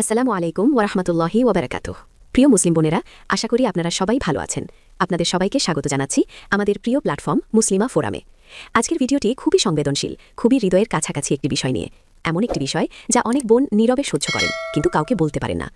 আসসালামু আলাইকুম ওরহমতুল্লাহি ওবরাকাতুহ। প্রিয় মুসলিম বোনেরা, আশা করি আপনারা সবাই ভালো আছেন। আপনাদের সবাইকে স্বাগত জানাচ্ছি আমাদের প্রিয় প্ল্যাটফর্ম মুসলিমা ফোরামে। আজকের ভিডিওটি খুবই সংবেদনশীল, খুবই হৃদয়ের কাছাকাছি একটি বিষয় নিয়ে। এমন একটি বিষয় যা অনেক বোন নীরবে সহ্য করেন, কিন্তু কাউকে বলতে পারেন না।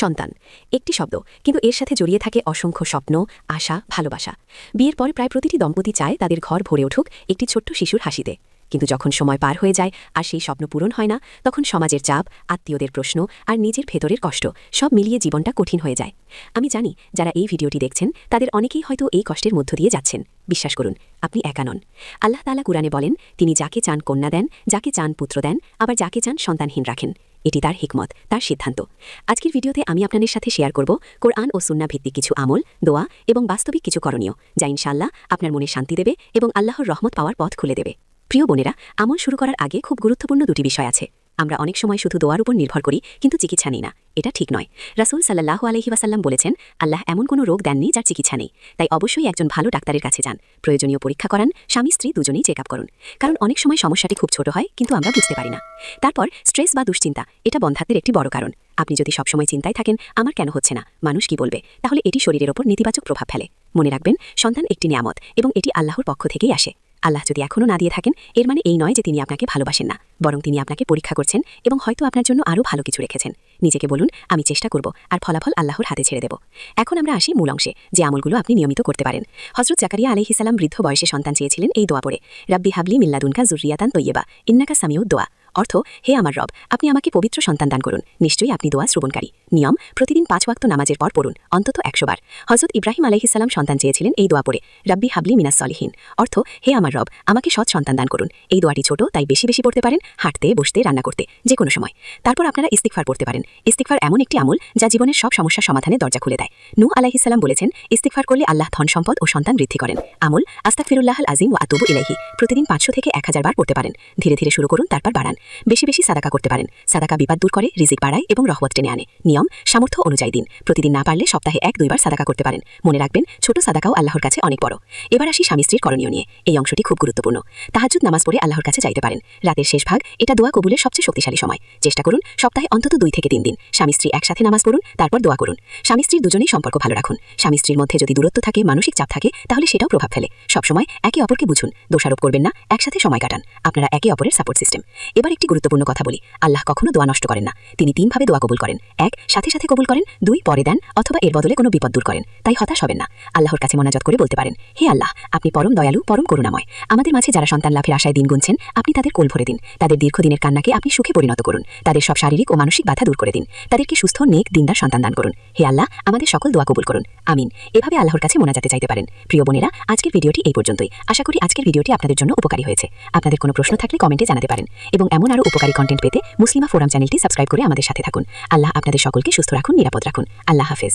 সন্তান একটি শব্দ, কিন্তু এর সাথে জড়িয়ে থাকে অসংখ্য স্বপ্ন, আশা, ভালোবাসা। বিয়ের পর প্রায় প্রতিটি দম্পতি চায় তাদের ঘর ভরে উঠুক একটি ছোট্ট শিশুর হাসিতে। কিন্তু যখন সময় পার হয়ে যায় আর সেই স্বপ্ন পূরণ হয় না, তখন সমাজের চাপ, আত্মীয়দের প্রশ্ন আর নিজের ভেতরের কষ্ট সব মিলিয়ে জীবনটা কঠিন হয়ে যায়। আমি জানি যারা এই ভিডিওটি দেখছেন তাদের অনেকেই হয়তো এই কষ্টের মধ্য দিয়ে যাচ্ছেন। বিশ্বাস করুন, আপনি একা নন। আল্লাহ তাআলা কুরআনে বলেন, তিনি যাকে চান কন্যা দেন, যাকে চান পুত্র দেন, আবার যাকে চান সন্তানহীন রাখেন। এটি তার হিকমত, তার সিদ্ধান্ত। আজকের ভিডিওতে আমি আপনাদের সাথে শেয়ার করব কোরআন ও সুন্নাহ ভিত্তিক কিছু আমল, দোয়া এবং বাস্তবিক কিছু করণীয়, যা ইনশাআল্লাহ আপনার মনে শান্তি দেবে এবং আল্লাহর রহমত পাওয়ার পথ খুলে দেবে। প্রিয় বোনেরা, আমল শুরু করার আগে খুব গুরুত্বপূর্ণ দুটি বিষয় আছে। আমরা অনেক সময় শুধু দোয়ার উপর নির্ভর করি, কিন্তু চিকিৎসা নিই না। এটা ঠিক নয়। রাসূল সাল্লাল্লাহু আলাইহি ওয়াসাল্লাম বলেছেন, আল্লাহ এমন কোনো রোগ দেননি যার চিকিৎসা নেই। তাই অবশ্যই একজন ভালো ডাক্তারের কাছে যান, প্রয়োজনীয় পরীক্ষা করান, স্বামী স্ত্রী দুজনেই চেক আপ করুন। কারণ অনেক সময় সমস্যাটি খুব ছোট হয়, কিন্তু আমরা বুঝতে পারি না। তারপর স্ট্রেস বা দুশ্চিন্তা, এটা বন্ধ্যাত্বের একটি বড় কারণ। আপনি যদি সবসময় চিন্তায় থাকেন, আমার কেন হচ্ছে না, মানুষ কি বলবে, তাহলে এটি শরীরের ওপর নেতিবাচক প্রভাব ফেলে। মনে রাখবেন, সন্তান একটি নিয়ামত এবং এটি আল্লাহর পক্ষ থেকেই আসে। আল্লাহ যদি এখনও না দিয়ে থাকেন, এর মানে এই নয় যে তিনি আপনাকে ভালোবাসেন না, বরং তিনি আপনাকে পরীক্ষা করছেন এবং হয়তো আপনার জন্য আরও ভালো কিছু রেখেছেন। নিজেকে বলুন, আমি চেষ্টা করব, আর ফলাফল আল্লাহর হাতে ছেড়ে দেব। এখন আমরা আসি মূল অংশে, যে আমলগুলো আপনি নিয়মিত করতে পারেন। হযরত জাকারিয়া আলাইহিস সালাম বৃদ্ধ বয়সে সন্তান চেয়েছিলেন এই দোয়া পড়ে, রাব্বি হাবলি মিন লাদুনকা যুররিয়াতান তয়্যিবা ইন্নাকা সামিউদ দোয়া। অর্থ, হে আমার রব, আপনি আমাকে পবিত্র সন্তান দান করুন, নিশ্চয়ই আপনি দোয়া শ্রবণকারী। নিয়ম, প্রতিদিন 5 ওয়াক্ত নামাজের পর পড়ুন, অন্তত 100 বার। হযরত ইব্রাহিম আলাইহিস সালাম সন্তান চেয়েছিলেন এই দোয়া পড়ে, রাব্বি হাবলি মিনাস সলিহিন। অর্থ, হে আমার রব, আমাকে সৎ সন্তান দান করুন। এই দোয়াটি ছোট, তাই বেশি বেশি পড়তে পারেন, হাঁটতে, বসতে, রান্না করতে, যে কোনো সময়। তারপর আপনারা ইস্তিগফার পড়তে পারেন। ইস্তিগফার এমন একটি আমল যা জীবনের সব সমস্যা সমাধানে দরজা খুলে দেয়। নূহ আলাইহিস সালাম বলেছেন, ইস্তিগফার করলে আল্লাহ ধন সম্পদ ও সন্তান বৃদ্ধি করেন। আমল, আস্তাগফিরুল্লাহাল আযীম ওয়া আতুবু ইলাইহি, প্রতিদিন 500 থেকে 1000 বার পড়তে পারেন। ধীরে ধীরে শুরু করুন, তারপর বাড়ান। বেশি বেশি সাদাকা করতে পারেন। সাদাকা বিপদ দূর করে, রিজিক বাড়ায় এবং রহমত টেনে আনে। নিয়ম, সামর্থ্য অনুযায়ী দিন, প্রতিদিন না পারলে সপ্তাহে 1-2 বার সাদাকা করতে পারেন। মনে রাখবেন, ছোট সাদাকাও আল্লাহর কাছে অনেক বড়। এবার আসি স্বামী স্ত্রীর করণীয় নিয়ে। এই অংশটি খুব গুরুত্বপূর্ণ। তাহাজ্জুদ নামাজ পড়ে আল্লাহর কাছে যাইতে পারেন। রাতের শেষ ভাগ, এটা দোয়া কবুলের সবচেয়ে শক্তিশালী সময়। চেষ্টা করুন সপ্তাহে অন্তত 2 থেকে 3 দিন স্বামী স্ত্রী একসাথে নামাজ পড়ুন, তারপর দোয়া করুন। স্বামী স্ত্রীর দুজনেই সম্পর্ক ভালো রাখুন। স্বামী স্ত্রীর মধ্যে যদি দূরত্ব থাকে, মানসিক চাপ থাকে, তাহলে সেটাও প্রভাব ফেলে। সবসময় একে অপরকে বুঝুন, দোষারোপ করবেন না, একসাথে সময় কাটান। আপনারা একে অপরের সাপোর্ট সিস্টেম। এবার একটি গুরুত্বপূর্ণ কথা বলি, আল্লাহ কখনো দোয়া নষ্ট করেন না। তিনি 3 ভাবে দোয়া কবুল করেন। 1, সাথে সাথে কবুল করেন। 2, পরে দেন, অথবা এর বদলে কোনো বিপদ দূর করেন। তাই হতাশ হবেন না। আল্লাহর কাছে মোনাজাত করে বলতে পারেন, হে আল্লাহ, আপনি পরম দয়ালু, পরম করুণাময়। আমাদের মাঝে যারা সন্তান লাভের আশায় দিন গুনছেন, আপনি তাদের কোল ভরে দিন। তাদের দীর্ঘদিনের কান্নাকে আপনি সুখে পরিণত করুন। তাদের সব শারীরিক ও মানসিক বাধা দূর করে দিন। তাদেরকে সুস্থ, নেক, দিনদার সন্তান দান করুন। হে আল্লাহ, আমাদের সকল দোয়া কবুল করুন, আমিন। এভাবে আল্লাহর কাছে মোনাজাতে চাইতে পারেন। প্রিয় বোনেরা, আজকের ভিডিওটি এই পর্যন্তই। আশা করি আজকের ভিডিওটি আপনাদের জন্য উপকারী হয়েছে। আপনাদের কোনো প্রশ্ন থাকলে কমেন্টে জানাতে পারেন, এবং এমন আরও উপকারী কন্টেন্ট পেতে মুসলিমা ফোরাম চ্যানেলটি সাবস্ক্রাইব করে আমাদের সাথে থাকুন। আল্লাহ আপনাদের সকলকে সুস্থ রাখুন, নিরাপদ রাখুন। আল্লাহ হাফেজ।